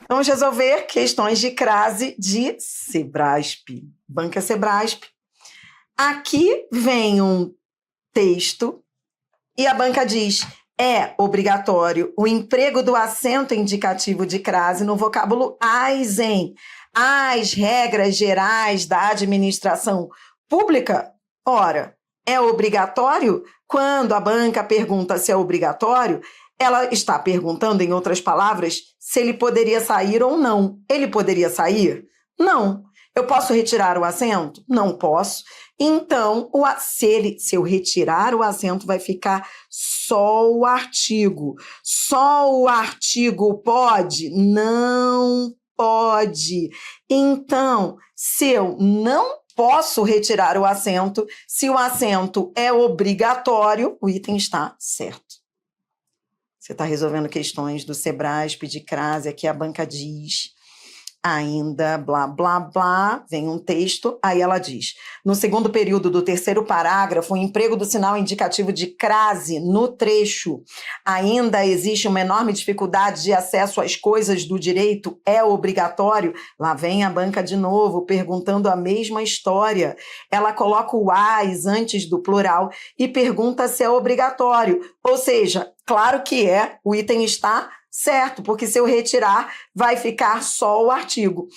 Vamos resolver questões de crase de Sebrasp. Banca Sebrasp. Aqui vem um texto e a banca diz: é obrigatório o emprego do acento indicativo de crase no vocábulo as em as regras gerais da administração pública. Ora, é obrigatório? Quando a banca pergunta se é obrigatório, ela está perguntando, em outras palavras, se ele poderia sair ou não. Ele poderia sair? Não. Eu posso retirar o acento? Não posso. Então, se eu retirar o acento, vai ficar só o artigo. Só o artigo pode? Não pode. Então, se eu não posso retirar o acento, se o acento é obrigatório, o item está certo. Você está resolvendo questões do Sebrasp, de crase, aqui a banca diz, ainda, blá, blá, blá, vem um texto, aí ela diz, no segundo período do terceiro parágrafo, o emprego do sinal indicativo de crase no trecho ainda existe uma enorme dificuldade de acesso às coisas do direito, é obrigatório? Lá vem a banca de novo, perguntando a mesma história. Ela coloca o as antes do plural e pergunta se é obrigatório, ou seja, claro que é, o item está certo, porque se eu retirar, vai ficar só o artigo.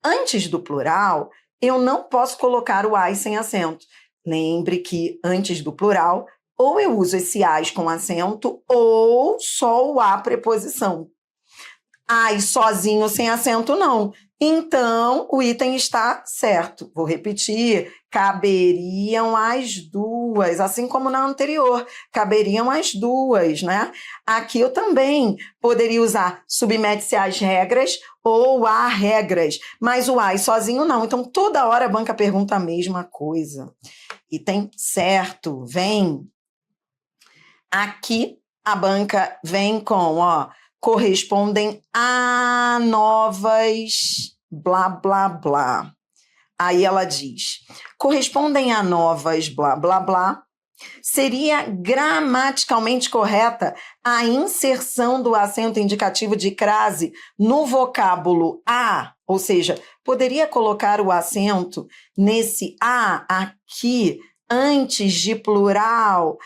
Antes do plural, eu não posso colocar o as sem acento. Lembre que antes do plural, ou eu uso esse as com acento, ou só o a preposição. As sozinho sem acento, não. Então, o item está certo. Vou repetir, caberiam as duas, assim como na anterior, caberiam as duas, né? Aqui eu também poderia usar submete-se às regras ou a regras, mas o as sozinho não. Então, toda hora a banca pergunta a mesma coisa. Item certo, vem. Aqui a banca vem com, ó, correspondem a novas blá, blá, blá. Aí ela diz, correspondem a novas blá, blá, blá, seria gramaticalmente correta a inserção do acento indicativo de crase no vocábulo a, ou seja, poderia colocar o acento nesse a aqui, antes de plural,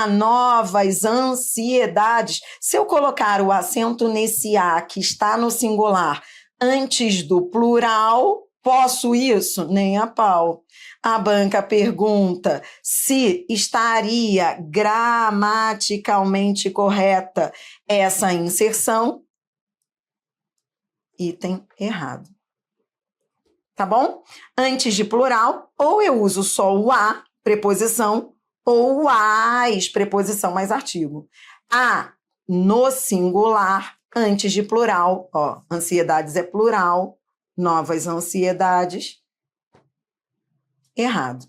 novas ansiedades. Se eu colocar o acento nesse a que está no singular antes do plural, posso isso? Nem a pau. A banca pergunta se estaria gramaticalmente correta essa inserção. Item errado. Tá bom? Antes de plural, ou eu uso só o a, preposição, ou o as, preposição mais artigo. A no singular, antes de plural, ó, ansiedades é plural, novas ansiedades, errado.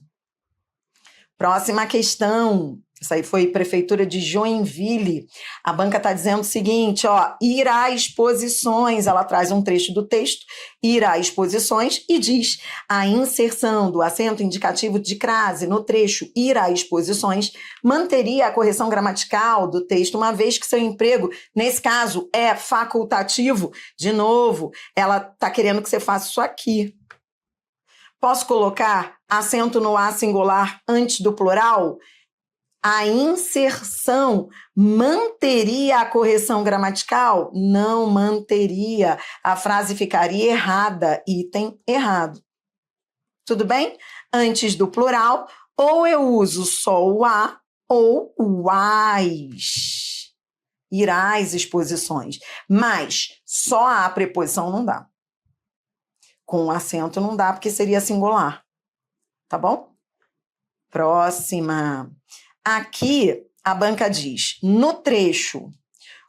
Próxima questão. Isso aí foi Prefeitura de Joinville. A banca está dizendo o seguinte, ó, ir a exposições, ela traz um trecho do texto, ir a exposições e diz, a inserção do acento indicativo de crase no trecho ir a exposições manteria a correção gramatical do texto, uma vez que seu emprego, nesse caso, é facultativo. De novo, ela está querendo que você faça isso aqui. Posso colocar acento no a singular antes do plural? A inserção manteria a correção gramatical? Não manteria. A frase ficaria errada, item errado. Tudo bem? Antes do plural, ou eu uso só o a ou o as. Irás exposições. Mas só a preposição não dá. Com acento não dá, porque seria singular. Tá bom? Próxima. Aqui, a banca diz, no trecho,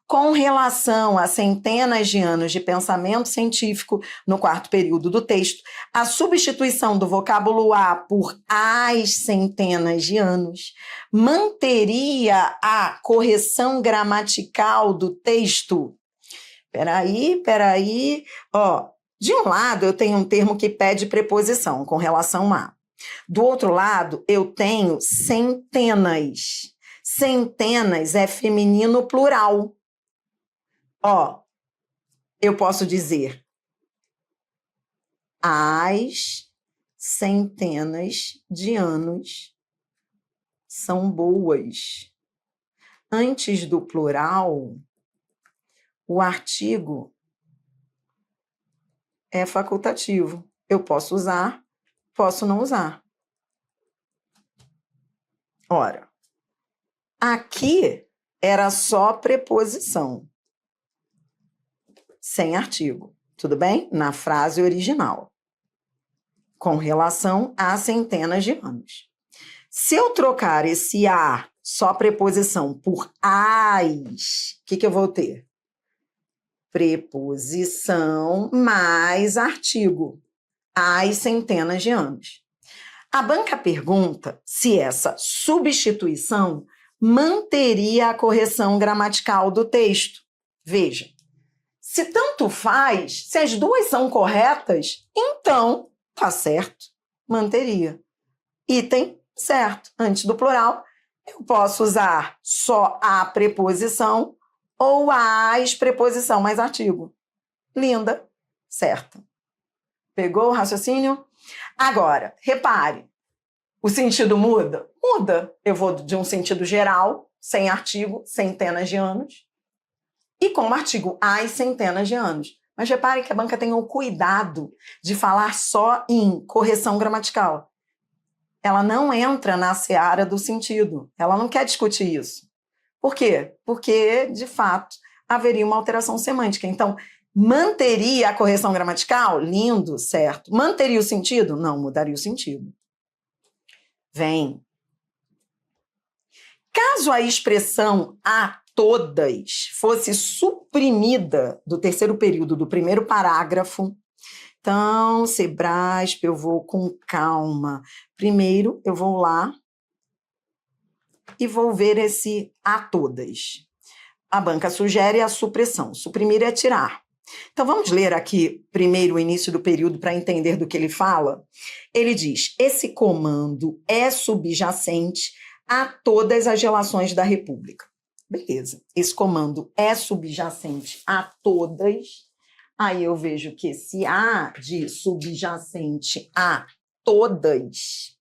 com relação a centenas de anos de pensamento científico no quarto período do texto, a substituição do vocábulo a por as centenas de anos manteria a correção gramatical do texto? Peraí. Ó, de um lado, eu tenho um termo que pede preposição com relação a. Do outro lado, eu tenho centenas. Centenas é feminino plural. Ó, eu posso dizer as centenas de anos são boas. Antes do plural, o artigo é facultativo. Eu posso usar, posso não usar. Ora, aqui era só preposição, sem artigo, tudo bem? Na frase original, com relação a centenas de anos. Se eu trocar esse a, só preposição, por as, o que eu vou ter? Preposição mais artigo, as centenas de anos. A banca pergunta se essa substituição manteria a correção gramatical do texto. Veja, se tanto faz, se as duas são corretas, então tá certo, manteria. Item certo, antes do plural, eu posso usar só a preposição ou as preposição mais artigo. Linda, certo. Pegou o raciocínio? Agora, repare, o sentido muda? Muda. Eu vou de um sentido geral, sem artigo, centenas de anos, e com o artigo as centenas de anos. Mas repare que a banca tem o cuidado de falar só em correção gramatical. Ela não entra na seara do sentido. Ela não quer discutir isso. Por quê? Porque, de fato, haveria uma alteração semântica. Então, manteria a correção gramatical? Lindo, certo. Manteria o sentido? Não, mudaria o sentido. Vem. Caso a expressão a todas fosse suprimida do terceiro período do primeiro parágrafo, então, Sebrasp, eu vou com calma. Primeiro, eu vou lá e vou ver esse a todas. A banca sugere a supressão. Suprimir é tirar. Então, vamos ler aqui primeiro o início do período para entender do que ele fala. Ele diz, esse comando é subjacente a todas as relações da República. Beleza. Esse comando é subjacente a todas. Aí eu vejo que esse A de subjacente a todas,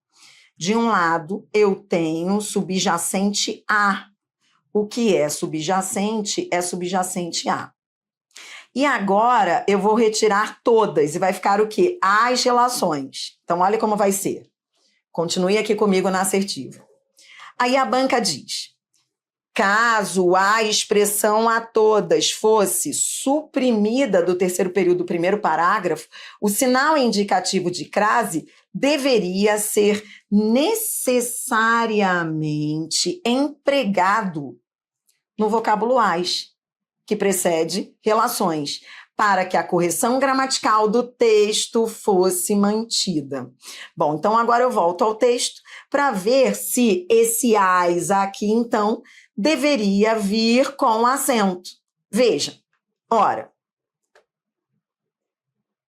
de um lado eu tenho subjacente a. O que é subjacente a. E agora eu vou retirar todas e vai ficar o quê? As relações. Então olha como vai ser. Continue aqui comigo na assertiva. Aí a banca diz, caso a expressão a todas fosse suprimida do terceiro período do primeiro parágrafo, o sinal indicativo de crase deveria ser necessariamente empregado no vocábulo as, que precede relações, para que a correção gramatical do texto fosse mantida. Bom, então agora eu volto ao texto para ver se esse as aqui, então, deveria vir com acento. Veja, ora,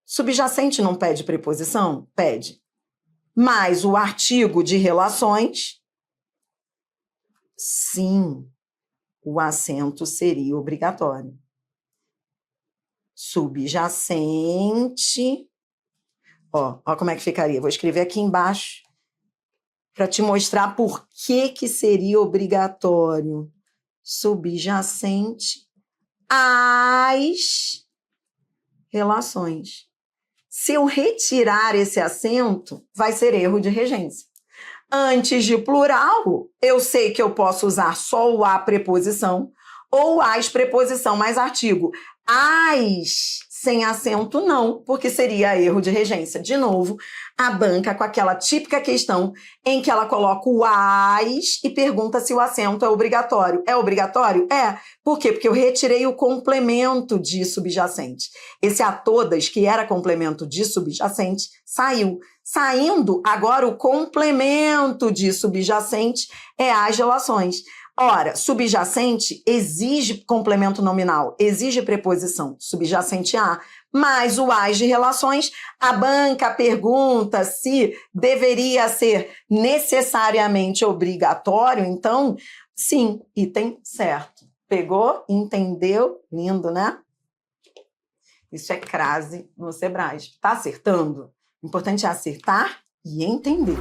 subjacente não pede preposição? Pede. Mas o artigo de relações, sim, o acento seria obrigatório. Subjacente, ó como é que ficaria. Vou escrever aqui embaixo para te mostrar por que seria obrigatório. Subjacente às relações. Se eu retirar esse acento, vai ser erro de regência. Antes de plural, eu sei que eu posso usar só o a preposição ou as preposição mais artigo. As sem acento não, porque seria erro de regência. De novo, a banca com aquela típica questão em que ela coloca o as e pergunta se o acento é obrigatório. É obrigatório? É. Por quê? Porque eu retirei o complemento de subjacente. Esse a todas, que era complemento de subjacente, saiu. Saindo, agora o complemento de subjacente é as relações. Ora, subjacente exige complemento nominal, exige preposição, subjacente a, mas o as de relações, a banca pergunta se deveria ser necessariamente obrigatório, então, sim, item certo. Pegou? Entendeu? Lindo, né? Isso é crase no Sebrasp. Tá acertando? O importante é acertar e entender.